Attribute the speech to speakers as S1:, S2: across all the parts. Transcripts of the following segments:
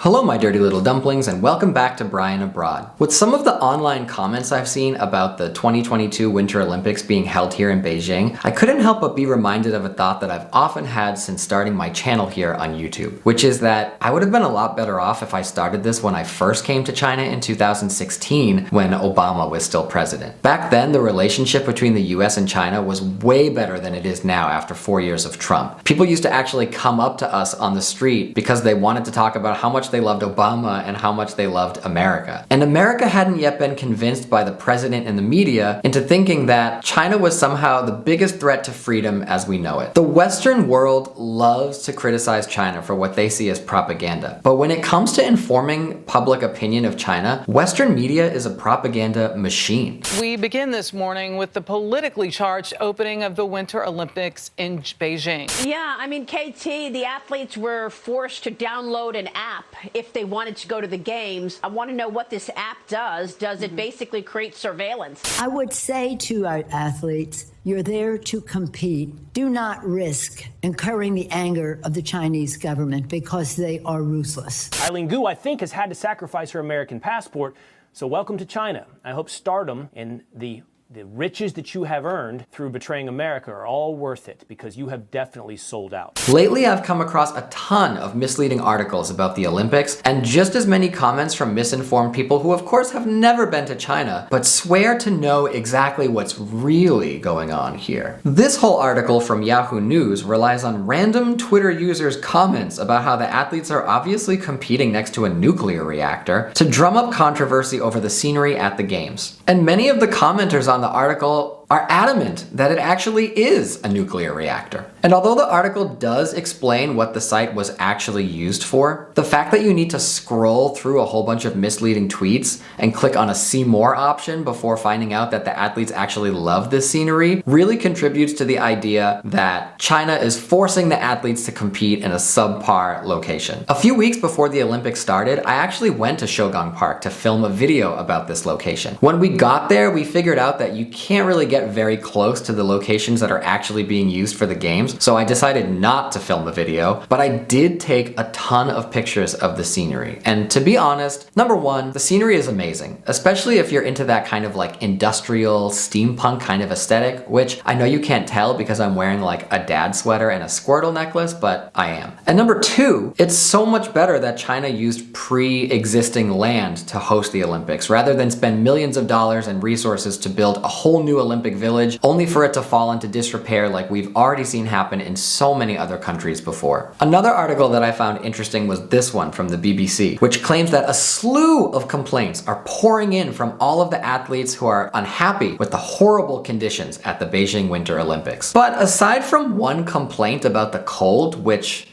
S1: Hello my dirty little dumplings and welcome back to Brian Abroad. With some of the online comments I've seen about the 2022 Winter Olympics being held here in Beijing, I couldn't help but be reminded of a thought that I've often had since starting my channel here on YouTube, which is that I would have been a lot better off if I started this when I first came to China in 2016 when Obama was still president. Back then, the relationship between the US and China was way better than it is now after 4 years of Trump. People used to actually come up to us on the street because they wanted to talk about how much they loved Obama and how much they loved America. And America hadn't yet been convinced by the president and the media into thinking that China was somehow the biggest threat to freedom as we know it. The Western world loves to criticize China for what they see as propaganda. But when it comes to informing public opinion of China, Western media is a propaganda machine.
S2: We begin this morning with the politically charged opening of the Winter Olympics in Beijing.
S3: Yeah, I mean, KT, the athletes were forced to download an app if they wanted to go to the games. I want to know what this app does. Does it basically create surveillance?
S4: I would say to our athletes, you're there to compete. Do not risk incurring the anger of the Chinese government because they are ruthless.
S5: Eileen Gu, I think, has had to sacrifice her American passport. So welcome to China. I hope stardom and the riches that you have earned through betraying America are all worth it because you have definitely sold out.
S1: Lately, I've come across a ton of misleading articles about the Olympics and just as many comments from misinformed people who of course have never been to China, but swear to know exactly what's really going on here. This whole article from Yahoo News relies on random Twitter users' comments about how the athletes are obviously competing next to a nuclear reactor to drum up controversy over the scenery at the games. And many of the commenters on the article are adamant that it actually is a nuclear reactor. And although the article does explain what the site was actually used for, the fact that you need to scroll through a whole bunch of misleading tweets and click on a see more option before finding out that the athletes actually love this scenery really contributes to the idea that China is forcing the athletes to compete in a subpar location. A few weeks before the Olympics started, I actually went to Shougang Park to film a video about this location. When we got there, we figured out that you can't really get very close to the locations that are actually being used for the games, so I decided not to film a video, but I did take a ton of pictures of the scenery. And to be honest, number one, the scenery is amazing, especially if you're into that kind of like industrial steampunk kind of aesthetic, which I know you can't tell because I'm wearing like a dad sweater and a Squirtle necklace, but I am. And number two, it's so much better that China used pre-existing land to host the Olympics rather than spend millions of dollars and resources to build a whole new Olympic village only for it to fall into disrepair like we've already seen happen in so many other countries before. Another article that I found interesting was this one from the BBC, which claims that a slew of complaints are pouring in from all of the athletes who are unhappy with the horrible conditions at the Beijing Winter Olympics. But aside from one complaint about the cold, which,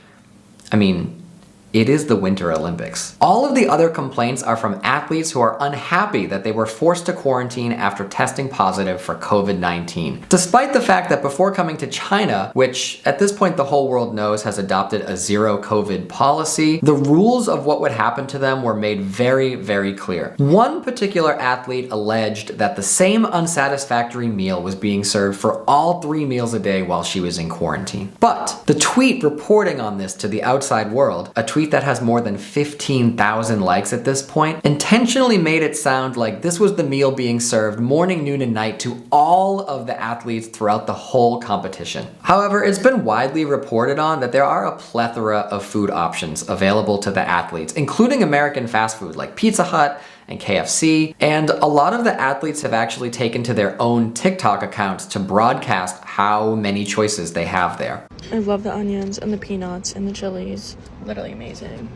S1: I mean, it is the Winter Olympics. All of the other complaints are from athletes who are unhappy that they were forced to quarantine after testing positive for COVID-19. Despite the fact that before coming to China, which at this point the whole world knows has adopted a zero COVID policy, the rules of what would happen to them were made very, very clear. One particular athlete alleged that the same unsatisfactory meal was being served for all 3 meals a day while she was in quarantine. But the tweet reporting on this to the outside world, a tweet that has more than 15,000 likes at this point, intentionally made it sound like this was the meal being served morning, noon, and night to all of the athletes throughout the whole competition. However, it's been widely reported on that there are a plethora of food options available to the athletes, including American fast food like Pizza Hut and KFC, and a lot of the athletes have actually taken to their own TikTok accounts to broadcast how many choices they have there.
S6: I love the onions and the peanuts and the chilies. Literally amazing.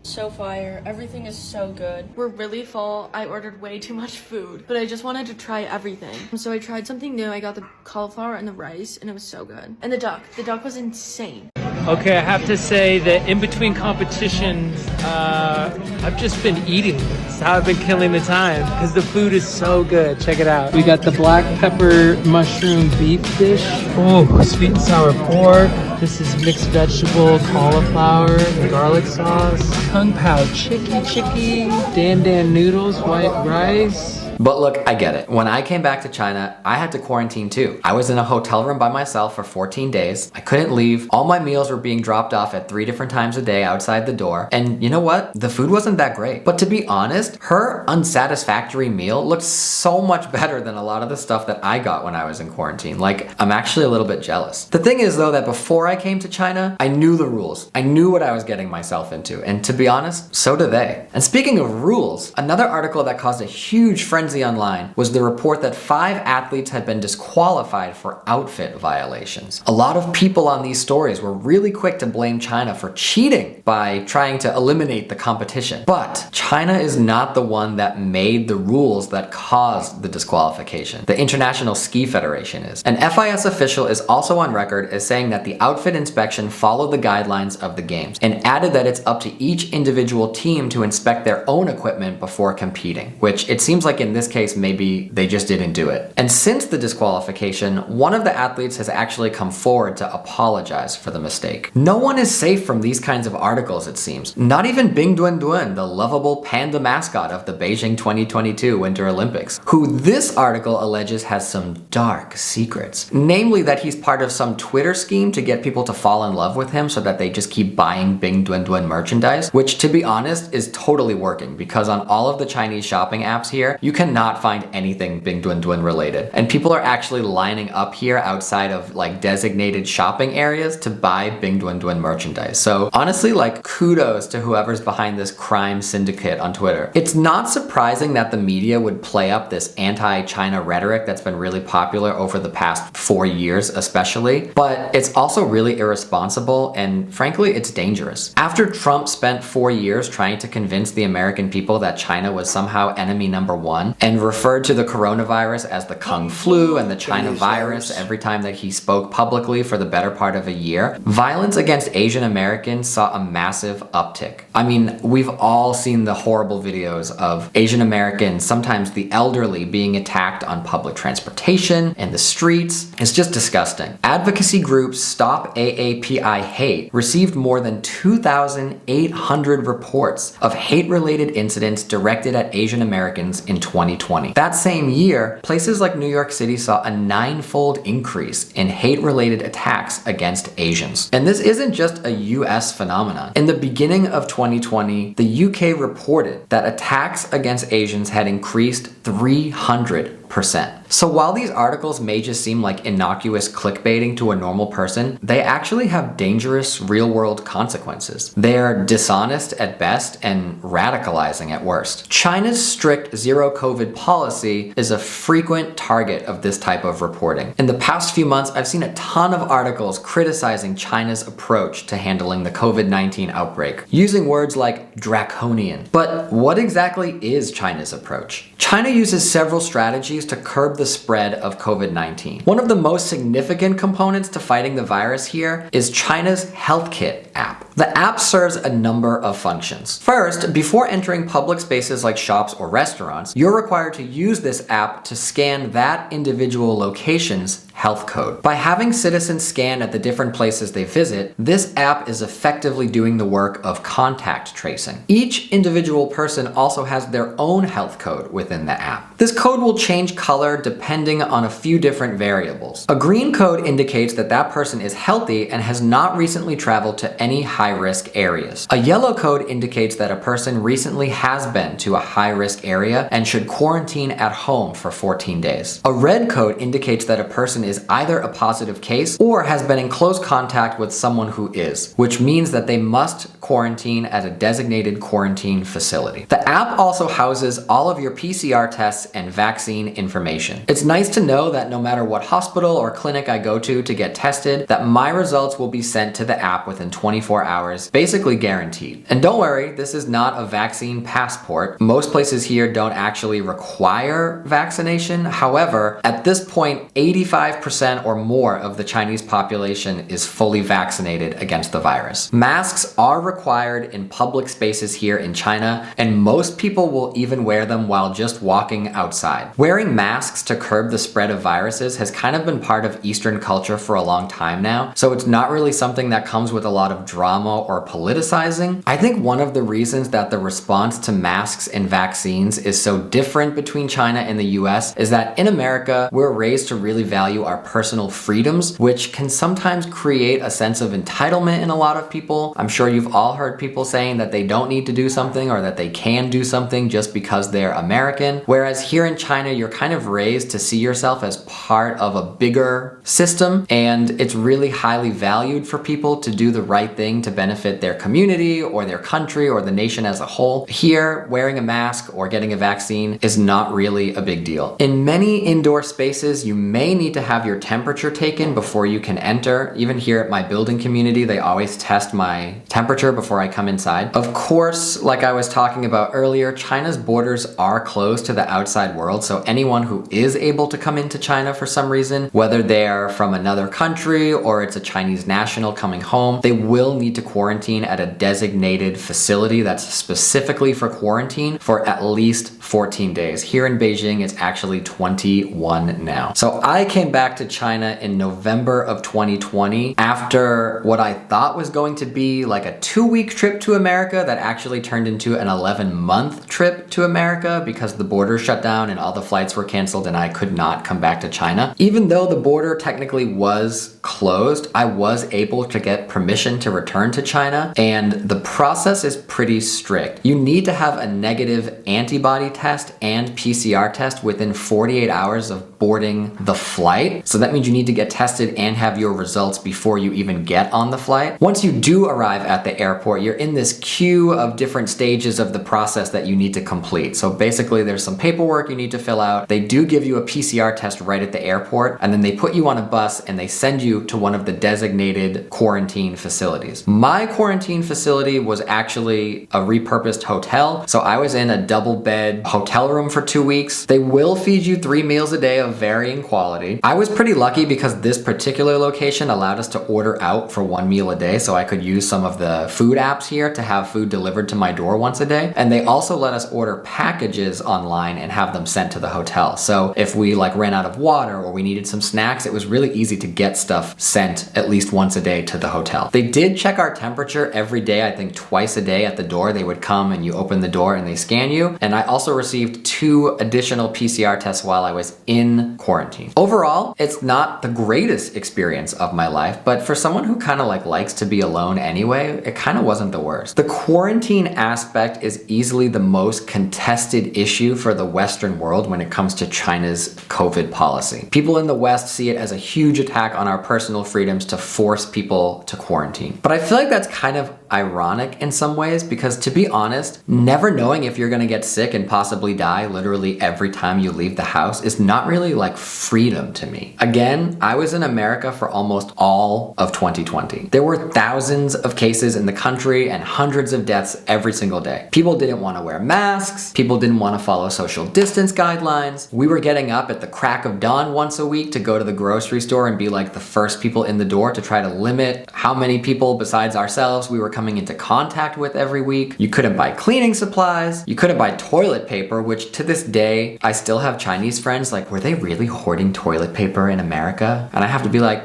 S6: So fire. Everything is so good. We're really full. I ordered way too much food, but I just wanted to try everything. So I tried something new. I got the cauliflower and the rice, and it was so good. And the duck. The duck was insane.
S7: Okay, I have to say that in between competitions, I've just been eating. That's how I've been killing the time because the food is so good. Check it out. We got the black pepper mushroom beef dish. Oh, sweet and sour pork. This is mixed vegetable, cauliflower, and garlic sauce. Kung Pao chicky, dan dan noodles, white rice.
S1: But look, I get it. When I came back to China, I had to quarantine too. I was in a hotel room by myself for 14 days. I couldn't leave. All my meals were being dropped off at 3 different times a day outside the door. And you know what? The food wasn't that great. But to be honest, her unsatisfactory meal looked so much better than a lot of the stuff that I got when I was in quarantine. Like, I'm actually a little bit jealous. The thing is though that before I came to China, I knew the rules. I knew what I was getting myself into. And to be honest, so do they. And speaking of rules, another article that caused a huge frenzy online was the report that 5 athletes had been disqualified for outfit violations. A lot of people on these stories were really quick to blame China for cheating by trying to eliminate the competition. But China is not the one that made the rules that caused the disqualification. The International Ski Federation is. An FIS official is also on record as saying that the outfit inspection followed the guidelines of the games and added that it's up to each individual team to inspect their own equipment before competing, which it seems like in this case maybe they just didn't do it. And since the disqualification, one of the athletes has actually come forward to apologize for the mistake. No one is safe from these kinds of articles, it seems. Not even Bing Duan, the lovable panda mascot of the Beijing 2022 Winter Olympics, who this article alleges has some dark secrets. Namely that he's part of some Twitter scheme to get people to fall in love with him so that they just keep buying Bing Duan merchandise, which to be honest is totally working because on all of the Chinese shopping apps here, you cannot find anything Bing Duan related. And people are actually lining up here outside of like designated shopping areas to buy Bing Duan merchandise. So honestly, like kudos to whoever's behind this crime syndicate on Twitter. It's not surprising that the media would play up this anti-China rhetoric that's been really popular over the past 4 years especially, but it's also really irresponsible and frankly it's dangerous. After Trump spent 4 years trying to convince the American people that China was somehow enemy number 1 and referred to the coronavirus as the Kung flu and the China virus every time that he spoke publicly for the better part of a year, violence against Asian Americans saw a massive uptick. I mean, we've all seen the horrible videos of Asian Americans, sometimes the elderly, being attacked on public transportation and the streets. It's just disgusting. Advocacy groups Stop AAPI Hate received more than 2,800 reports of hate-related incidents directed at Asian Americans in 2020. That same year, places like New York City saw a 9-fold increase in hate-related attacks against Asians. And this isn't just a US phenomenon. In the beginning of 2020, the UK reported that attacks against Asians had increased 300%. So while these articles may just seem like innocuous clickbaiting to a normal person, they actually have dangerous real-world consequences. They're dishonest at best and radicalizing at worst. China's strict zero-COVID policy is a frequent target of this type of reporting. In the past few months, I've seen a ton of articles criticizing China's approach to handling the COVID-19 outbreak, using words like draconian. But what exactly is China's approach? China uses several strategies to curb the spread of COVID-19. One of the most significant components to fighting the virus here is China's Health Kit app. The app serves a number of functions. First, before entering public spaces like shops or restaurants, you're required to use this app to scan that individual location's health code. By having citizens scan at the different places they visit, this app is effectively doing the work of contact tracing. Each individual person also has their own health code within the app. This code will change color depending on a few different variables. A green code indicates that that person is healthy and has not recently traveled to any high-risk areas. A yellow code indicates that a person recently has been to a high-risk area and should quarantine at home for 14 days. A red code indicates that a person is either a positive case or has been in close contact with someone who is, which means that they must quarantine at a designated quarantine facility. The app also houses all of your PCR tests and vaccine information. It's nice to know that no matter what hospital or clinic I go to get tested, that my results will be sent to the app within 24 hours, basically guaranteed. And don't worry, this is not a vaccine passport. Most places here don't actually require vaccination. However, at this point, 85% 85% or more of the Chinese population is fully vaccinated against the virus. Masks are required in public spaces here in China, and most people will even wear them while just walking outside. Wearing masks to curb the spread of viruses has kind of been part of Eastern culture for a long time now, so it's not really something that comes with a lot of drama or politicizing. I think one of the reasons that the response to masks and vaccines is so different between China and the US is that in America, we're raised to really value our personal freedoms, which can sometimes create a sense of entitlement in a lot of people. I'm sure you've all heard people saying that they don't need to do something or that they can do something just because they're American. Whereas here in China, you're kind of raised to see yourself as part of a bigger system, and it's really highly valued for people to do the right thing to benefit their community or their country or the nation as a whole. Here, wearing a mask or getting a vaccine is not really a big deal. In many indoor spaces, you may need to have your temperature taken before you can enter. Even here at my building community, they always test my temperature before I come inside. Of course, like I was talking about earlier, China's borders are closed to the outside world, so anyone who is able to come into China for some reason, whether they're from another country or it's a Chinese national coming home, they will need to quarantine at a designated facility that's specifically for quarantine for at least 14 days. Here in Beijing, it's actually 21 now. So I came back to China in November of 2020 after what I thought was going to be like a 2-week trip to America that actually turned into an 11-month trip to America because the border shut down and all the flights were canceled and I could not come back to China. Even though the border technically was closed, I was able to get permission to return to China, and the process is pretty strict. You need to have a negative antibody test and PCR test within 48 hours of boarding the flight. So that means you need to get tested and have your results before you even get on the flight. Once you do arrive at the airport, you're in this queue of different stages of the process that you need to complete. So basically there's some paperwork you need to fill out. They do give you a PCR test right at the airport, and then they put you on a bus and they send you to one of the designated quarantine facilities. My quarantine facility was actually a repurposed hotel. So I was in a double bed hotel room for 2 weeks. They will feed you 3 meals a day of varying quality. I was pretty lucky because this particular location allowed us to order out for 1 meal a day, so I could use some of the food apps here to have food delivered to my door once a day. And they also let us order packages online and have them sent to the hotel. So if we ran out of water or we needed some snacks, it was really easy to get stuff sent at least once a day to the hotel. They did check our temperature every day, I think twice a day at the door. They would come and you open the door and they scan you. And I also received 2 additional PCR tests while I was in quarantine. Overall, it's not the greatest experience of my life, but for someone who kind of likes to be alone anyway, it kind of wasn't the worst. The quarantine aspect is easily the most contested issue for the Western world when it comes to China's COVID policy. People in the West see it as a huge attack on our personal freedoms to force people to quarantine. But I feel like that's kind of ironic in some ways because, to be honest, never knowing if you're gonna get sick and possibly die literally every time you leave the house is not really like freedom to me. Again, I was in America for almost all of 2020. There were thousands of cases in the country and hundreds of deaths every single day. People didn't want to wear masks. People didn't want to follow social distance guidelines. We were getting up at the crack of dawn once a week to go to the grocery store and be like the first people in the door to try to limit how many people besides ourselves we were coming into contact with every week. You couldn't buy cleaning supplies. You couldn't buy toilet paper, which to this day, I still have Chinese friends were they really hoarding toilet paper in America? And I have to be like,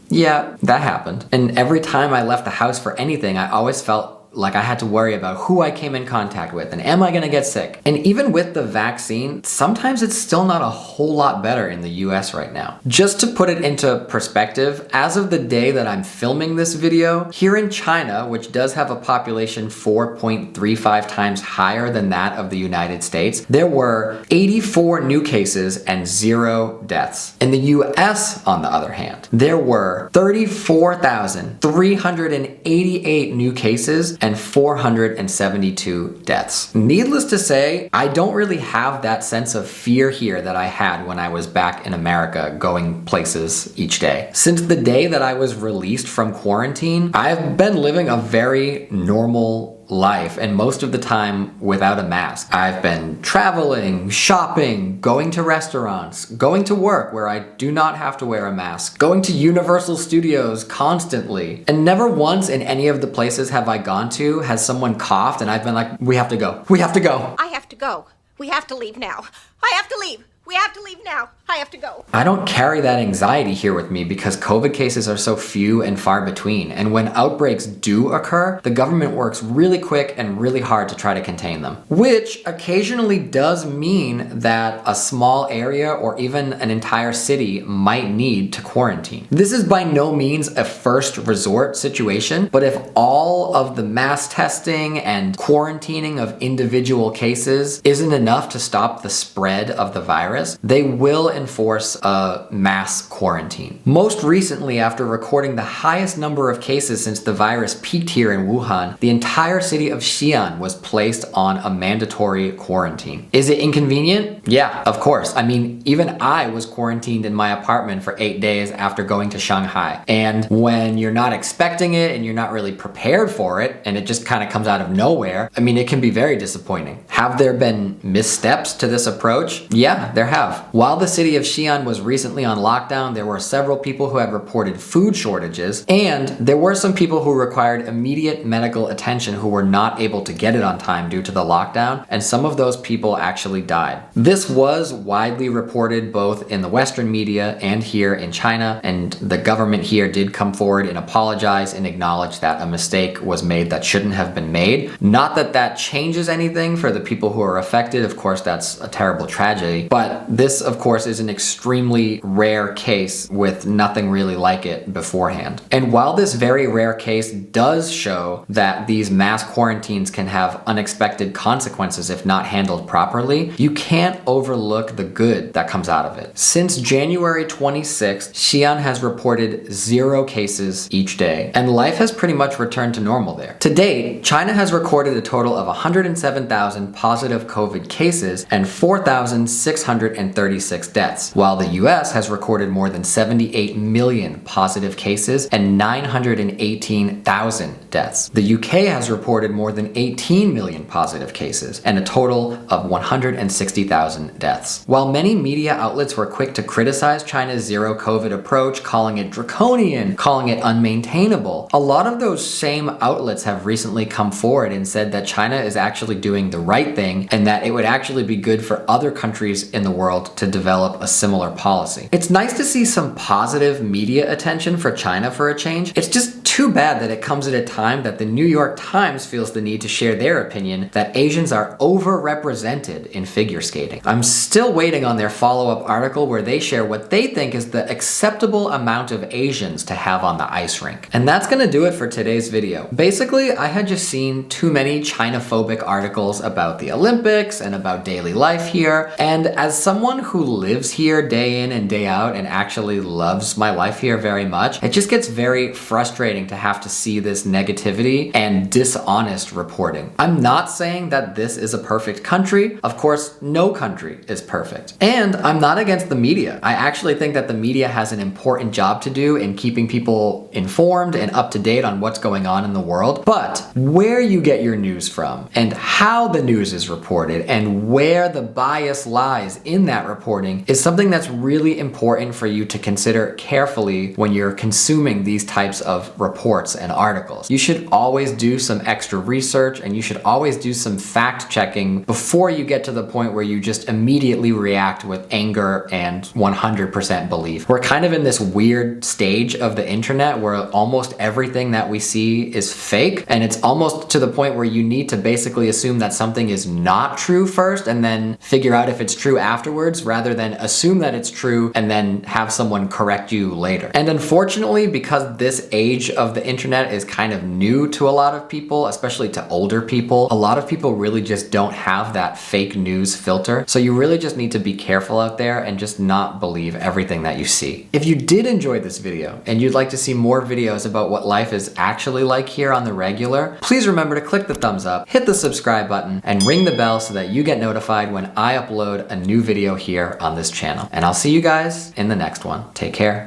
S1: yeah, that happened. And every time I left the house for anything, I always felt like I had to worry about who I came in contact with and am I gonna get sick? And even with the vaccine, sometimes it's still not a whole lot better in the US right now. Just to put it into perspective, as of the day that I'm filming this video, here in China, which does have a population 4.35 times higher than that of the United States, there were 84 new cases and 0 deaths. In the US, on the other hand, there were 34,388 new cases and 472 deaths. Needless to say, I don't really have that sense of fear here that I had when I was back in America going places each day. Since the day that I was released from quarantine, I've been living a very normal life, and most of the time without a mask. I've been traveling, shopping, going to restaurants, going to work where I do not have to wear a mask, going to Universal Studios constantly, and never once in any of the places have I gone to has someone coughed and I've been like, we have to go. We have to go.
S8: I have to go. We have to leave now. I have to leave. We have to leave now. I have to go.
S1: I don't carry that anxiety here with me because COVID cases are so few and far between, and when outbreaks do occur, the government works really quick and really hard to try to contain them. Which occasionally does mean that a small area or even an entire city might need to quarantine. This is by no means a first resort situation, but if all of the mass testing and quarantining of individual cases isn't enough to stop the spread of the virus, they will enforce a mass quarantine. Most recently, after recording the highest number of cases since the virus peaked here in Wuhan, the entire city of Xi'an was placed on a mandatory quarantine. Is it inconvenient? Yeah, of course. I mean, even I was quarantined in my apartment for 8 days after going to Shanghai. And when you're not expecting it and you're not really prepared for it, and it just kind of comes out of nowhere, I mean, it can be very disappointing. Have there been missteps to this approach? Yeah, there have. While the city of Xi'an was recently on lockdown, there were several people who had reported food shortages, and there were some people who required immediate medical attention who were not able to get it on time due to the lockdown, and some of those people actually died. This was widely reported both in the Western media and here in China, and the government here did come forward and apologize and acknowledge that a mistake was made that shouldn't have been made. Not that that changes anything for the people who are affected, of course that's a terrible tragedy, but this of course is an extremely rare case with nothing really like it beforehand. And while this very rare case does show that these mass quarantines can have unexpected consequences if not handled properly, you can't overlook the good that comes out of it. Since January 26th, Xi'an has reported 0 cases each day, and life has pretty much returned to normal there. To date, China has recorded a total of 107,000 positive COVID cases and 4,636 deaths, while the US has recorded more than 78 million positive cases and 918,000 deaths. The UK has reported more than 18 million positive cases and a total of 160,000 deaths. While many media outlets were quick to criticize China's zero COVID approach, calling it draconian, calling it unmaintainable, a lot of those same outlets have recently come forward and said that China is actually doing the right thing and that it would actually be good for other countries in the world to develop a similar policy. It's nice to see some positive media attention for China for a change. It's just too bad that it comes at a time that the New York Times feels the need to share their opinion that Asians are overrepresented in figure skating. I'm still waiting on their follow-up article where they share what they think is the acceptable amount of Asians to have on the ice rink. And that's gonna do it for today's video. Basically, I had just seen too many China-phobic articles about the Olympics and about daily life here, and as someone who lives here day in and day out and actually loves my life here very much, it just gets very frustrating to have to see this negativity and dishonest reporting. I'm not saying that this is a perfect country. Of course, no country is perfect. And I'm not against the media. I actually think that the media has an important job to do in keeping people informed and up to date on what's going on in the world. But where you get your news from and how the news is reported and where the bias lies in that reporting is something that's really important for you to consider carefully when you're consuming these types of reports and articles. You should always do some extra research and you should always do some fact checking before you get to the point where you just immediately react with anger and 100% belief. We're kind of in this weird stage of the internet where almost everything that we see is fake, and it's almost to the point where you need to basically assume that something is not true first and then figure out if it's true afterwards, rather than assume that it's true and then have someone correct you later. And unfortunately, because this age of the internet is kind of new to a lot of people, especially to older people, a lot of people really just don't have that fake news filter. So you really just need to be careful out there and just not believe everything that you see. If you did enjoy this video and you'd like to see more videos about what life is actually like here on the regular, please remember to click the thumbs up, hit the subscribe button, and ring the bell so that you get notified when I upload a new video here on this channel. And I'll see you guys in the next one. Take care.